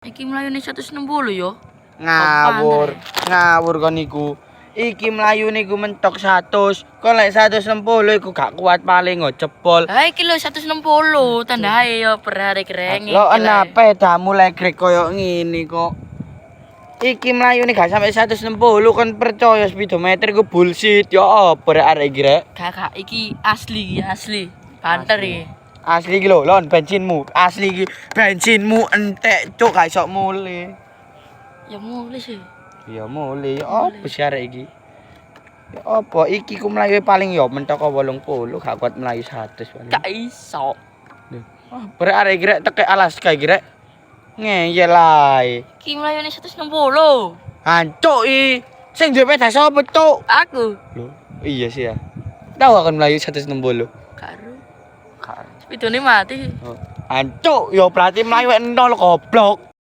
Iki mlayune 160 yo. Ngawur, ngawur kon iku. Iki mlayu niku mentok 100. Kok lek 160 iku gak kuat paling jebol. Ha iki lho 160 tandae yo per hari kerenge. Lo enape dah mulai grek koyo ngene kok. Iki mlayune gak sampe 160 kon percaya speedometer ku bullshit ya apa rek arek iki rek. Kakak iki asli asli. Banter iki. Asli iki lho, lon bensinmu. Asli iki bensinmu entek cuk gak iso mule. Ya mulai sih. Ya mule apa sih arek iki? Ya apa iki ku mlayu paling ya mentok 80 gak kuat mlayu 100 paling. Gak iso. Ber arek iki rek tekek Alaska iki rek. Ngeyel ae. Iki mlayune 160. Hancuk i. Sing duwe pedas sapa cuk? Aku. Lho, iya sih ya. Tahu akan melayu 160. Karo. Kar. Sepidone mati. Hancuk, yo berarti melayu 0 goblok.